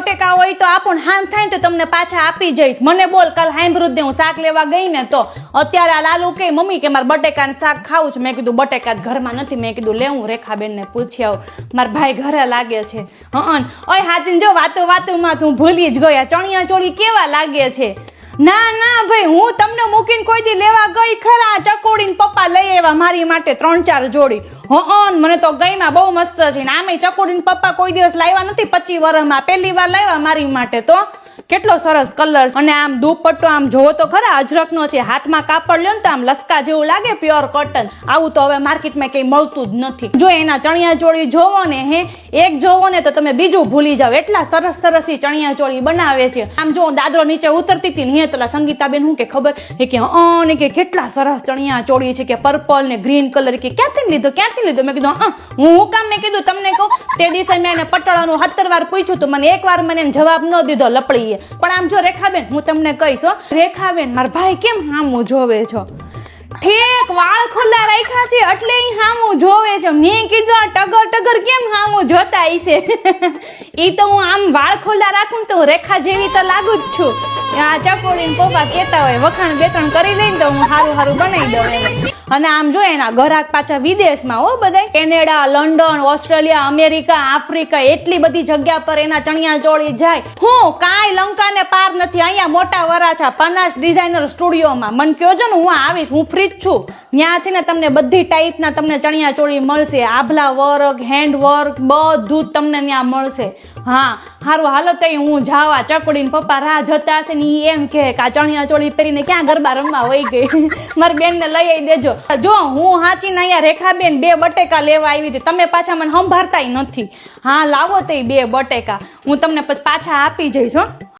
બટેકા હોય તો આપણ હાન થાય તો તમને પાછા આપી જઈશ. મને બોલ, કાલ હાંભળું જ હું શાક લેવા ગઈ ને તો અત્યારે આ લાલુ કે મમ્મી કે મારે બટેકાનું શાક ખાવું છે. મેં કીધું બટેકા ઘરમાં નથી. મેં કીધું લેવું રેખાબેન ને પૂછી આવું, મારા ભાઈ ઘરે લાગે છે. ઓય હાચીને જો વાતું તું ભૂલી જ ગયા. ચણિયા ચોળી કેવા લાગે છે. ના ના ભાઈ, હું તમને મૂકીને કોઈ દી લેવા ગઈ ખરા. ચકોડી ને પપ્પા લઈ આવ્યા મારી માટે 3-4 જોડી. મને તો ગઈમાં બહુ મસ્ત છે. ને આમે ચકોડી ને પપ્પા કોઈ દિવસ લાવ્યા નથી 25 વર્ષમાં, પહેલી વાર લાવ્યા મારી માટે. તો કેટલો સરસ કલર. અને આમ દુપટ્ટો આમ જોવો તો ખરા અજરકનો છે. હાથમાં કાપડ લ્યો ને તો આમ લસકા જેવું લાગે, પ્યોર કોટન. આવું તો હવે માર્કેટમાં કઈ મળતું જ નથી. જો એના ચણિયા ચોળી જોવો ને એક જોવો ને તો તમે બીજું ભૂલી જાવ. એટલા સરસ સરસ ઈ ચણિયા ચોળી બનાવે છે. આમ જો દાદરો નીચે ઉતરતી હતી ને તો સંગીતાબેન હું કે ખબર કે કે કેટલા સરસ ચણિયા ચોળી છે કે પર્પલ ને ગ્રીન કલર. કે ક્યાંથી લીધો? મેં કીધું હું કામ મેં કીધું તમને કહું. તે દિવસે મેં એને પટોળાનું 17 વાર પૂછ્યું તો મને એક વાર મને જવાબ ન દીધો લપડીએ. પણ આમ જો રેખાબેન, હું તમને કહીશ રેખાબેન, મારા ભાઈ કેમ હામું જોવે છો? ઠેક વાળ ખુલ્લા રાખ્યા છે એટલે ઈ હામું જોવે છે. મેં કીધું આ ટગર કેમ હામું જોતા હશે? ઈ તો હું આમ વાળ ખુલ્લા રાખું ને તો રેખા જેવી તો લાગુ જ છું. આ ચકોડી ને પપ્પા કેતા હોય વખાણ બેખાણ કરી દઈ ને તો હું સારું બનાવી દઉં એને. અને આમ જો એના ઘરાક પાછા વિદેશમાં બધા Canada, London, Australia, America, Africa, એટલી બધી જગ્યા પર એના ચણિયા ચોળી જાય. હું કાંઈ લંકાને પાર નથી. અહીંયા મોટા વરાછા પનાસ ડિઝાઇનર સ્ટુડિયોમાં મને કહો છો ને હું આવીશ, હું ફ્રી જ છું. ત્યાં છે ને તમને બધી ટાઈપના તમને ચણિયા ચોળી મળશે. આભલા વર્ક, હેન્ડ વર્ક બધું જ તમને ત્યાં મળશે. હા સારું હાલો તો હું જાવા. ચકોડી ને પપ્પા રાહ જતા હશે ને એમ કે આ ચણિયા ચોળી પહેરીને ક્યાં ગરબા રમવા વહી ગઈ. મારી બેન ને લઈ આવી દેજો. જો હું હાચી ને અહીંયા રેખાબેન 2 બટેકા લેવા આવી હતી. તમે પાછા મને સંભાળતાય નથી. હા લાવો તો 2 બટેકા હું તમને પછી પાછા આપી જઈશ.